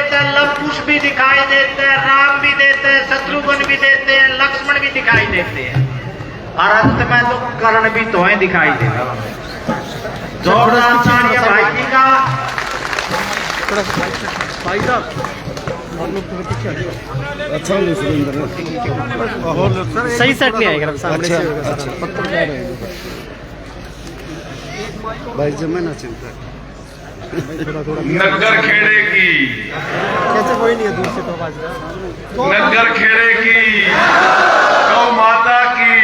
देते हैं, लव कुश भी दिखाई देते हैं, राम भी देते हैं, शत्रुघ्न भी देते हैं, लक्ष्मण भी दिखाई देते हैं, और अंत में तो कर्ण भी तो है दिखाई देता है। जोरदार तालियां भाई जी का। अच्छा सही सेट नहीं आएगा सामने से भाई जमे ना चिंता। नगर खेड़े की कैसे कोई नहीं है दूर से तो आवाज नगर खेड़े की गौ माता की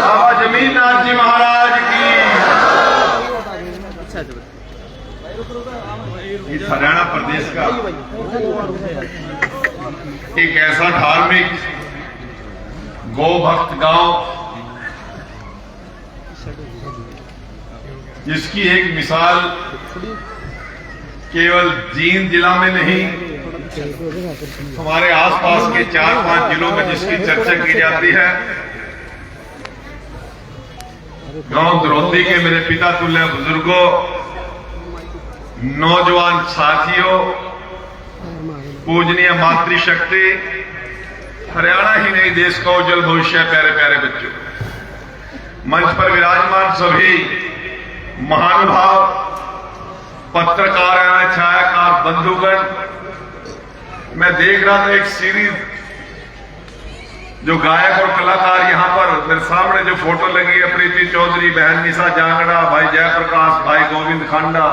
बाबा जमीनाथ जी महाराज की। इस हरियाणा प्रदेश का एक ऐसा धार्मिक गौ भक्त गांव जिसकी एक मिसाल केवल जींद जिला में नहीं, हमारे आसपास के 4-5 जिलों में जिसकी चर्चा की जाती है। गांव द्रौदी के मेरे पिता तुल्य बुजुर्गों, नौजवान साथियों, पूजनीय मातृशक्ति, हरियाणा ही नहीं देश का उज्जवल भविष्य, प्यारे प्यारे बच्चों, मंच पर विराजमान सभी महानुभाव, पत्रकार, छायाकार बंधुगण, मैं देख रहा था एक सीरीज जो गायक और कलाकार यहां पर मेरे सामने जो फोटो लगी है, प्रीति चौधरी, बहन निशा जांगड़ा, भाई जयप्रकाश, भाई गोविंद खांडा,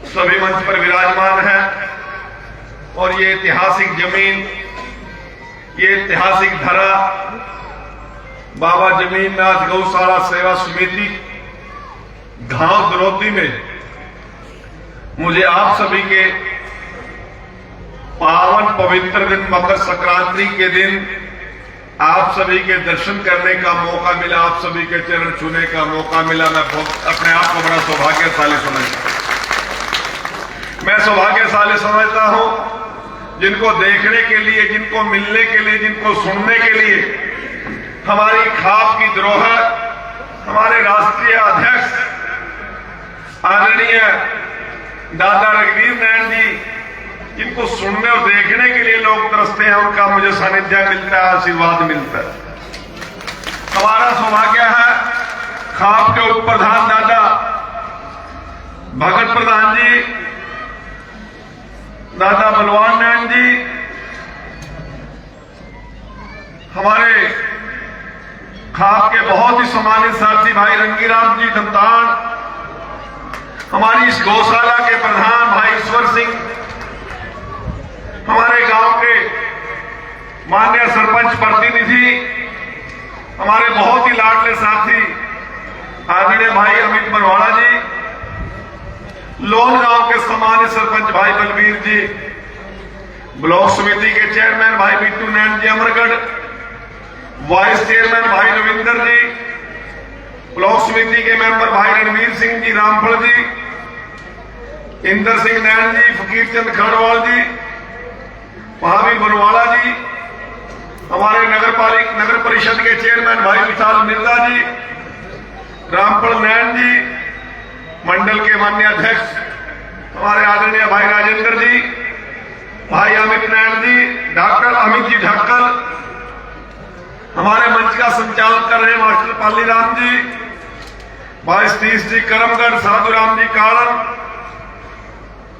सभी मंच पर विराजमान है। और ये ऐतिहासिक जमीन, ये ऐतिहासिक धरा, बाबा जमीनाथ गौशाला सेवा समिति गांव द्रौदी में मुझे आप सभी के पावन पवित्र दिन मकर संक्रांति के दिन आप सभी के दर्शन करने का मौका मिला, आप सभी के चरण छूने का मौका मिला। मैं अपने आप को बड़ा सौभाग्यशाली समझता हूं। मैं सौभाग्यशाली समझता हूं जिनको देखने के लिए, जिनको मिलने के लिए, जिनको सुनने के लिए हमारी खाप की धरोहर, हमारे राष्ट्रीय अध्यक्ष आदरणीय दादा रघुवीर नैन जी, जिनको सुनने और देखने के लिए लोग तरसते हैं, उनका मुझे सानिध्य मिलता है, आशीर्वाद मिलता है। हमारा सौभाग्य है खाप के उप प्रधान दादा भगत प्रधान जी, दादा बलवान नैन जी, हमारे खाप के बहुत ही सम्मानित साथी भाई रंगीराम जी दमतान, हमारी इस गौशाला के प्रधान भाई ईश्वर सिंह, हमारे गांव के माननीय सरपंच प्रतिनिधि, हमारे बहुत ही लाडले साथी आदरणीय भाई अमित बनवाड़ा जी, लोन गांव के सम्मानित सरपंच भाई बलबीर जी, ब्लॉक समिति के चेयरमैन भाई बिट्टू नैन जी अमरगढ़, वाइस चेयरमैन भाई रविंदर जी, ब्लॉक समिति के मेंबर भाई रणवीर सिंह जी रामफल जी, इंदर सिंह नैन जी, फकीर चंद खड़वाल जी, महावीर बनवाड़ा जी, हमारे नगर परिषद के चेयरमैन भाई विशाल मिर्जा जी, रामफल नैन जी, मंडल के माननीय अध्यक्ष हमारे आदरणीय भाई राजेंद्र जी, भाई अमित नैन जी, डॉक्टर अमित जी ढक्कल, हमारे मंच का संचालन कर रहे मास्टर पाली राम जी, भाई सतीश जी करमगढ़, साधु राम जी काड़न,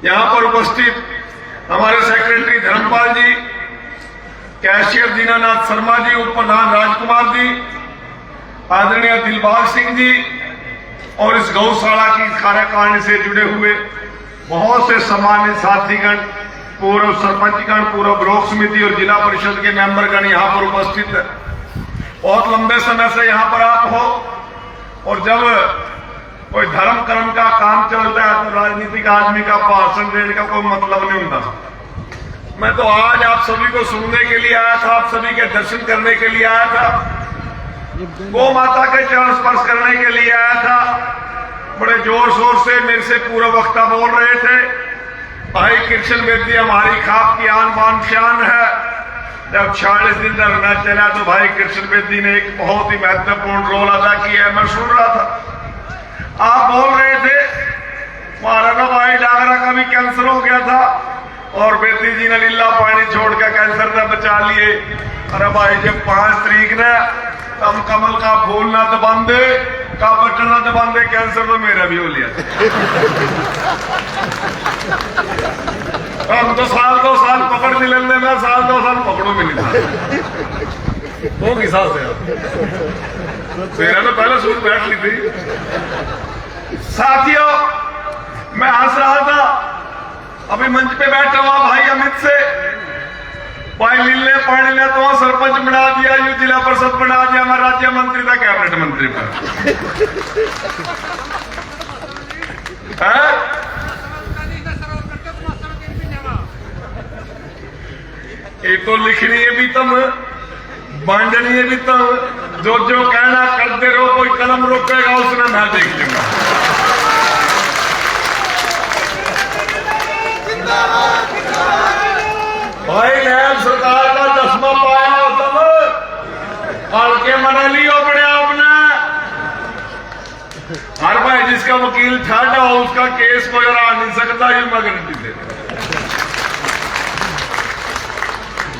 यहां पर उपस्थित हमारे सेक्रेटरी धर्मपाल जी, कैशियर दीनानाथ शर्मा जी, उप प्रधान राजकुमार जी, आदरणीय दिलबाग सिंह जी, और इस गौशाला की कार्यकारिणी से जुड़े हुए बहुत से सम्मानित साथीगण, पूर्व सरपंचगण, पूर्व ब्लॉक समिति और जिला परिषद के मेंबरगण यहां पर उपस्थित है। बहुत लंबे समय से यहां पर आप हो, और जब कोई धर्म कर्म का काम चलता है तो राजनीतिक आदमी का भाषण देने का कोई मतलब नहीं होता। मैं तो आज आप सभी को सुनने के लिए आया था, आप सभी के दर्शन करने के लिए आया था, गौ माता के चरण स्पर्श करने के लिए आया था। बड़े जोर शोर से मेरे से पूर्व वक्ता बोल रहे थे, भाई कृष्ण बेदी हमारी खाप की आन बान शान है। जब 40 दिन तक न चला तो भाई कृष्ण बेदी ने एक बहुत ही महत्वपूर्ण रोल अदा किया है। मैं सुन रहा था, आप बोल रहे थे महाराज कैंसर हो गया था और बेटी जी ने लीला पानी छोड़ के कैंसर ने बचा लिए। अरे भाई जब 5 तारीख ने हम कमल का फूल ना दबांदे का बटन ना दबांदे कैंसर तो मेरा भी हो लिया। हम तो साल 2 साल पकड़ नहीं लेने में, साल 2 साल पकड़ो भी नहीं था। वो किसा से मेरा तो पहले सूट बैठ ली थी। साथियों मैं हंस रहा था, अभी मंच पे बैठा हुआ भाई अमित से, भाई लीले पानी ने तो सरपंच बना दिया, यू जिला परिषद बना दिया, मैं राज्य मंत्री था कैबिनेट मंत्री पर। ये तो लिखनी है भी तुम, बांटनी है भी तुम, जो जो कहना करते रहो, कोई कलम रोकेगा उसने मैं देख लूंगा। भाई नैब सरकार का चश्मा पाया हो तुम, हल्के मना लियो अपने आपने। हर भाई जिसका वकील ठाडा हो उसका केस कोई हरा नहीं सकता, ये मैं गारंटी दे।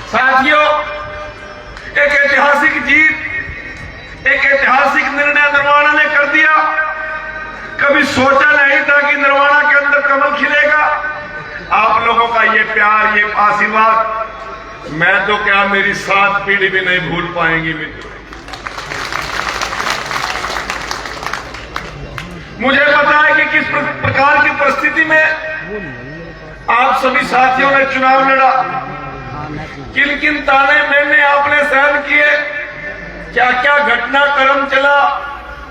साथियों एक ऐतिहासिक जीत, एक ऐतिहासिक निर्णय निर्वाणा ने कर दिया। कभी सोचा नहीं था कि निर्वाणा के अंदर कमल खिलेगा। आप लोगों का ये प्यार, ये आशीर्वाद मैं तो क्या मेरी 7 पीढ़ी भी नहीं भूल पाएंगी मित्रों। मुझे पता है कि किस प्रकार की परिस्थिति में आप सभी साथियों ने चुनाव लड़ा, किन किन ताने मैंने आपने सहन किए, क्या क्या घटनाक्रम चला,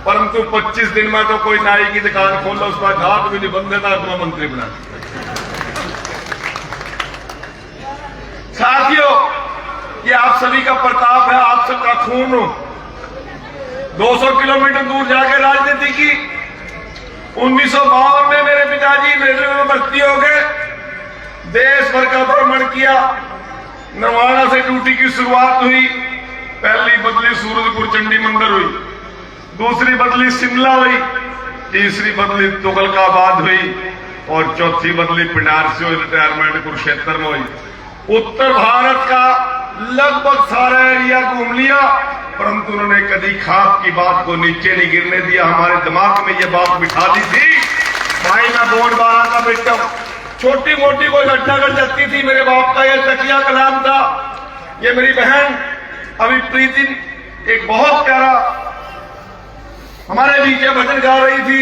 परंतु 25 दिन में तो कोई नाई की दुकान खोला उसका घाट भी नहीं बंद देता, तो मंत्री बना। साथियों ये आप सभी का प्रताप है, आप सबका खून हो। 200 किलोमीटर दूर जाकर राजनीति की। 1952 में मेरे पिताजी रेलवे में भर्ती हो गए, देश भर का भ्रमण किया। निर्वाणा से ड्यूटी की शुरुआत हुई। पहली बदली सूरजपुर चंडी मंदिर हुई, दूसरी बदली शिमला हुई, तीसरी बदली तुगलकाबाद हुई और चौथी बदली पिंडार से हुई, रिटायरमेंट कुरुक्षेत्र में हुई। उत्तर भारत का लगभग सारा एरिया घूम लिया, परंतु उन्होंने कभी खाप की बात को नीचे नहीं गिरने दिया। हमारे दिमाग में ये बात बिठा दी थी, भाई मैं बोर्ड 12 का बेटा हूं, छोटी मोटी कोई घटना घट जाती थी, मेरे बाप का ये तकिया कलाम था। ये मेरी बहन अभी प्रीति एक बहुत प्यारा हमारे बीच भजन गा रही थी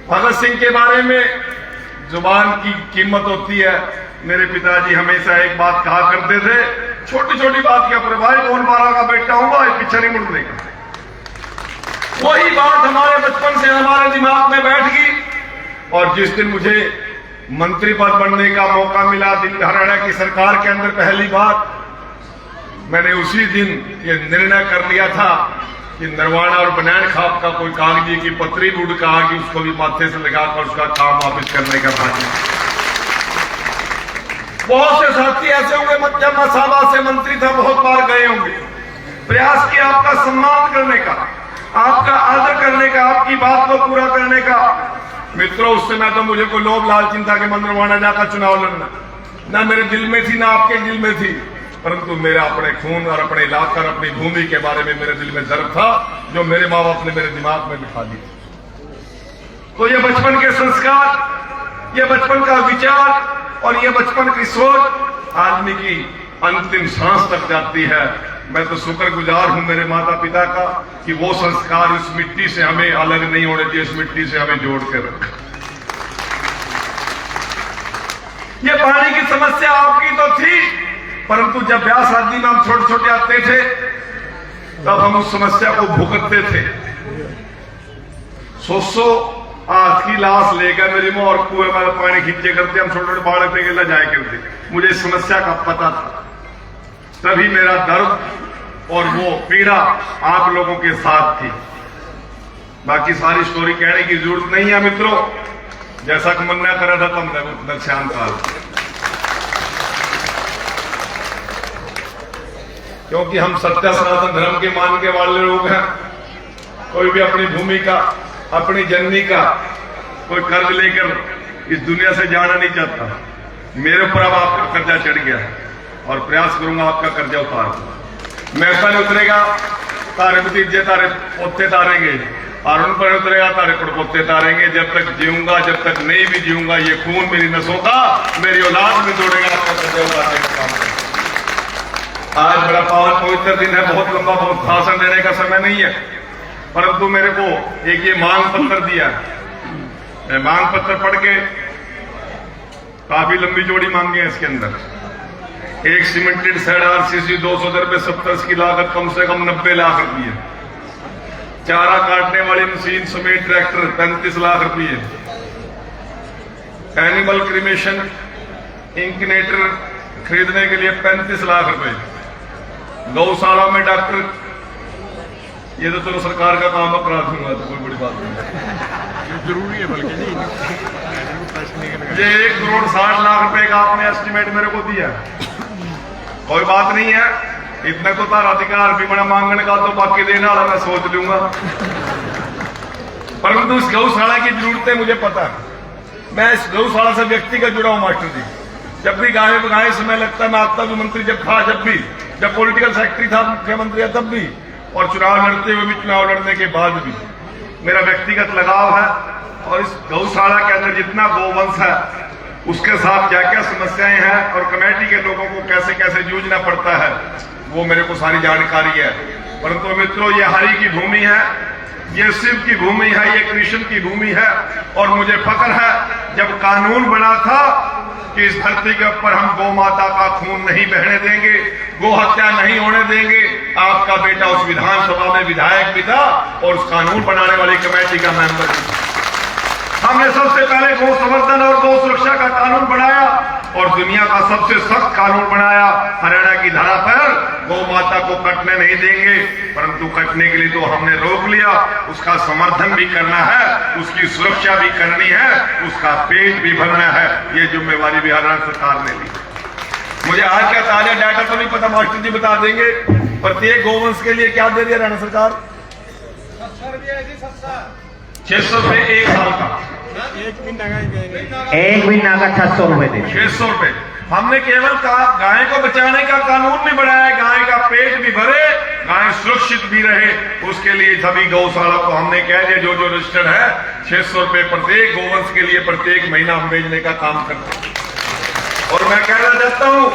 भगत सिंह के बारे में। जुबान की कीमत होती है। मेरे पिताजी हमेशा एक बात कहा करते थे, छोटी छोटी बात क्या पर भाई कौन 12 का बेटा हूं, भाई पीछे नहीं मुड़ने का। वही बात हमारे बचपन से हमारे दिमाग में बैठ गई। और जिस दिन मुझे मंत्री पद बनने का मौका मिला हरियाणा की सरकार के अंदर पहली बार, मैंने उसी दिन ये निर्णय कर लिया था कि निर्वाणा और बनैन खाप का कोई कागजी की पत्री बूढ़ कहा कि उसको भी माथे से लगाकर उसका काम वापिस करने का बात। बहुत से साथी ऐसे होंगे, जब मैं शाहबाद से मंत्री था बहुत बार गए होंगे, प्रयास किया आपका सम्मान करने का, आपका आदर करने का, आपकी बात को पूरा करने का। मित्रों उस समय तो मुझे कोई लोभ लालची था कि मैं निर्वाणा जाकर चुनाव लड़ना, ना मेरे दिल में थी ना आपके दिल में थी, परंतु मेरा अपने खून और अपने इलाका और अपनी भूमि के बारे में मेरे दिल में दर्द था, जो मेरे माँ बाप ने मेरे दिमाग में बिठा दी। तो ये बचपन के संस्कार, ये बचपन का विचार और ये बचपन की सोच आदमी की अंतिम सांस तक जाती है। मैं तो शुक्रगुजार हूं मेरे माता पिता का कि वो संस्कार इस मिट्टी से हमें अलग नहीं होने दिए, इस मिट्टी से हमें जोड़ के रखा। ये पानी की समस्या आपकी तो थी, परंतु जब ब्याह शादी में हम छोटे छोटे आते थे तब हम उस समस्या को भुगतते थे। 100 हाथ की लाश लेकर मेरी मां और कुएं में पानी खींचे करते, हम छोटे छोटे बालक पे गिरला जाए करते। मुझे इस समस्या का पता था, तभी मेरा दर्द और वो पीड़ा आप लोगों के साथ थी। बाकी सारी स्टोरी कहने की जरूरत नहीं है मित्रों, जैसा कि मन्ना करा था तुमने श्याम काल, क्योंकि हम सत्य सनातन धर्म के मानने वाले लोग हैं। कोई भी अपनी भूमि का, अपनी जननी का कोई कर्ज लेकर इस दुनिया से जाना नहीं चाहता। मेरे ऊपर अब आपका कर्जा चढ़ गया और प्रयास करूंगा आपका कर्जा उतार। महफल उतरेगा तारे भतीजे तारे पोते तारेंगे और उन पर उतरेगा तारे पड़पोते तारेंगे। जब तक जीऊंगा, जब तक नहीं भी जीऊंगा, ये खून मेरी नसों का मेरी औलाद में दौड़ेगा आपका कर्जा उतारने का काम करेगा। आज बड़ा पावन पवित्र दिन है, बहुत लंबा बहुत भाषण देने का समय नहीं है, परंतु मेरे को एक ये मांग पत्र दिया। मैं मांग पत्र पढ़ के, काफी लंबी जोड़ी मांगे हैं इसके अंदर। एक सीमेंटेड शेड आरसीसी 200 दर 70 की लागत कम से कम 90 लाख रुपये। चारा काटने वाली मशीन समेत ट्रैक्टर 35 लाख रुपये। एनिमल क्रीमेशन इंकिनेटर खरीदने के लिए 35 लाख रुपए। गौशाला में डॉक्टर, ये तो चलो सरकार का काम है, करा दूंगा, तो कोई बड़ी बात नहीं, जरूरी है बल्कि नहीं। ये 1 करोड़ 60 लाख रुपए का आपने एस्टिमेट मेरे को दिया। कोई बात नहीं है, इतना तो तारा अधिकार भी बड़ा मांगने का, तो बाकी देने वाला मैं सोच लूंगा। परंतु इस गौशाला की जरूरतें मुझे पता है। मैं इस गौशाला से व्यक्तिगत जुड़ा हूं मास्टर जी। जब भी गाय समय लगता है, मैं आपका भी मंत्री जब था, जब पॉलिटिकल सेक्रेटरी था, मुख्यमंत्री है तब भी, और चुनाव लड़ते हुए भी, चुनाव लड़ने के बाद भी मेरा व्यक्तिगत लगाव है। और इस गौशाला के अंदर जितना गौवंश है, उसके साथ क्या क्या समस्याएं हैं और कमेटी के लोगों को कैसे कैसे जूझना पड़ता है, वो मेरे को सारी जानकारी है। परंतु मित्रों, ये हरि की भूमि है, ये शिव की भूमि है, ये कृष्ण की भूमि है। और मुझे फक्र है, जब कानून बना था कि इस धरती के ऊपर हम गौ माता का खून नहीं बहने देंगे, गो हत्या नहीं होने देंगे, आपका बेटा उस विधानसभा में विधायक भी था और उस कानून बनाने वाली कमेटी का मेंबर भी था। हमने सबसे पहले गौ संवर्धन और गौ सुरक्षा का कानून बनाया और दुनिया का सबसे सख्त कानून बनाया। हरियाणा की धरा पर गौ माता को कटने नहीं देंगे, परंतु कटने के लिए तो हमने रोक लिया। उसका समर्थन भी करना है, उसकी सुरक्षा भी करनी है, उसका पेट भी भरना है। ये जिम्मेवारी भी हरियाणा सरकार ने ली। मुझे आज का ताजा डाटा तो नहीं पता, मास्टर जी बता देंगे। प्रत्येक गौवंश के लिए क्या दे रही है हरियाणा सरकार? 600 रुपए 1 साल का। एक महीना का 600 रुपए दे। 600 रुपए। हमने केवल गाय को बचाने का कानून भी बनाया, गाय का पेट भी भरे, गाय सुरक्षित भी रहे। उसके लिए सभी गौशाला को हमने कह दिया, जो रजिस्टर्ड है, 600 रुपए प्रत्येक गौवंश के लिए प्रत्येक महीना हम भेजने का काम करते हैं। और मैं कहना चाहता हूं,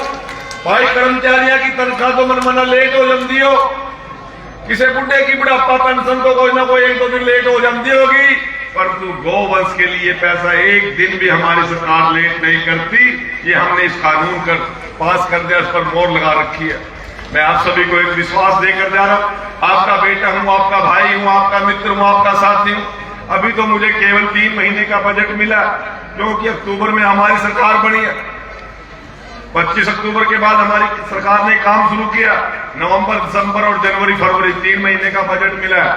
भाई कर्मचारियों की तनख्वाह तो मनमाना लेट हो जाती हो, किसी बुढ़े की बुढ़ापा पेंशन तो कोई ना कोई 1-2 दिन लेट हो जाती होगी, परंतु गौवंश के लिए पैसा एक दिन भी हमारी सरकार लेट नहीं करती। ये हमने इस कानून कर पास कर दिया, इस पर मोहर लगा रखी है। मैं आप सभी को एक विश्वास देकर जा रहा हूं, आपका बेटा हूं, आपका भाई हूं, आपका मित्र हूं, आपका साथी हूं। अभी तो मुझे केवल 3 महीने का बजट मिला, क्योंकि अक्टूबर में हमारी सरकार बनी है। 25 अक्टूबर के बाद हमारी सरकार ने काम शुरू किया। नवंबर, दिसंबर और जनवरी, फरवरी 3 महीने का बजट मिला है।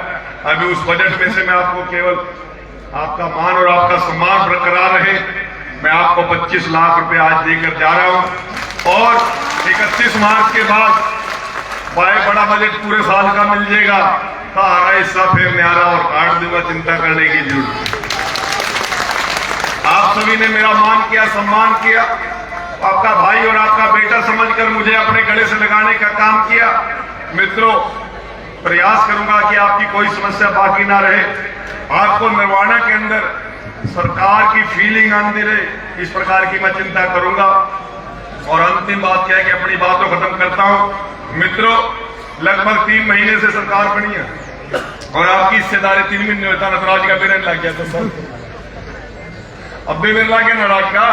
अभी उस बजट में से मैं आपको केवल आपका मान और आपका सम्मान बरकरार रहे, मैं आपको 25 लाख रुपए आज देकर जा रहा हूं। और 31 मार्च के बाद बड़ा बजट पूरे साल का मिल जाएगा। सारा हिस्सा फिर न्यारा और काट दूंगा, चिंता करने की जरूरत। आप सभी ने मेरा मान किया, सम्मान किया, आपका भाई और आपका बेटा समझकर मुझे अपने गले से लगाने का काम किया। मित्रों, प्रयास करूंगा कि आपकी कोई समस्या बाकी ना रहे, आपको निर्वाणा के अंदर सरकार की फीलिंग आती रहे, इस प्रकार की मैं चिंता करूंगा। और अंतिम बात क्या है कि अपनी बात को खत्म करता हूं। मित्रों, लगभग 3 महीने से सरकार बनी है और आपकी हिस्सेदारी 3 महीने होता, नटराज का पेरेंट लग गया तो सर अब भी मेरे लागे नाराज का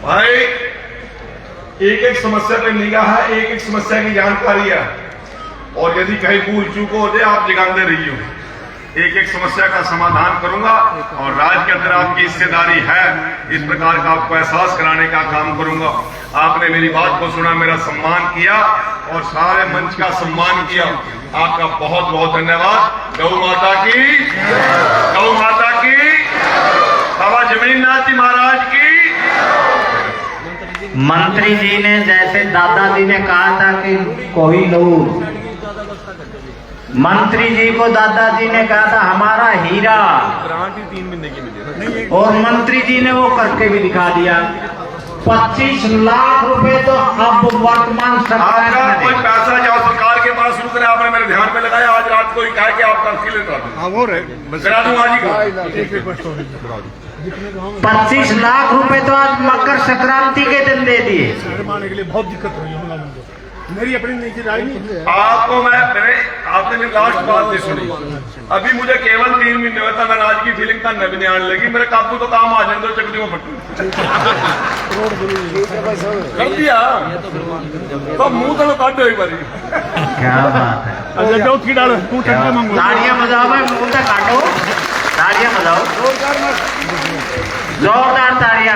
भाई, एक समस्या पे निगाह है, एक समस्या की जानकारी है, और यदि कहीं भूल चूक हो जाए आप जगाते रही हो। एक समस्या का समाधान करूंगा और राज्य के अंदर आपकी हिस्सेदारी है, इस प्रकार का आपको एहसास कराने का काम करूंगा। आपने मेरी बात को सुना, मेरा सम्मान किया और सारे मंच का सम्मान किया। आपका बहुत बहुत धन्यवाद। गौ माता की, गौ माता की, बाबा जमींद्रनाथ जी महाराज की। मंत्री जी ने, जैसे दादाजी ने कहा था कि कोई लोग मंत्री जी को दादाजी ने कहा था हमारा हीरा, ग्रांट ही 3 महीने की मिली है। और मंत्री जी ने वो करके भी दिखा दिया। 25 लाख रुपए तो अब वर्तमान सरकार आपका ने कोई दे। पैसा जाओ सरकार के पास शुरू करें, आपने मेरे ध्यान में लगाया। आज रात को ही कहा कि आपका तफसील करा दूं। हाँ वो रहे करा दूं आज ही का। एक रिक्वेस्ट हो रही है। 25 लाख रुपए तो आज मकर संक्रांति के दिन दे दिए। शहर में आने के लिए बहुत दिक्कत हुई है मुझे। मेरी अपनी निजी राय नहीं। आपको आपने मेरी लास्ट बात नहीं सुनी। अभी मुझे केवल 3 महीने हुए था, मैं आज की फीलिंग था नबी ने आने लगी। मेरे काबू तो काम आ जाए दो चकदी में फटू कर दिया तो मुंह तो काट दो एक बारी। क्या बात है, अच्छा जाओ थी डाल तू टक्का मांगो। तालियां बजाओ भाई, मुंह तक काटो, तालियां बजाओ, जोरदार तालियां।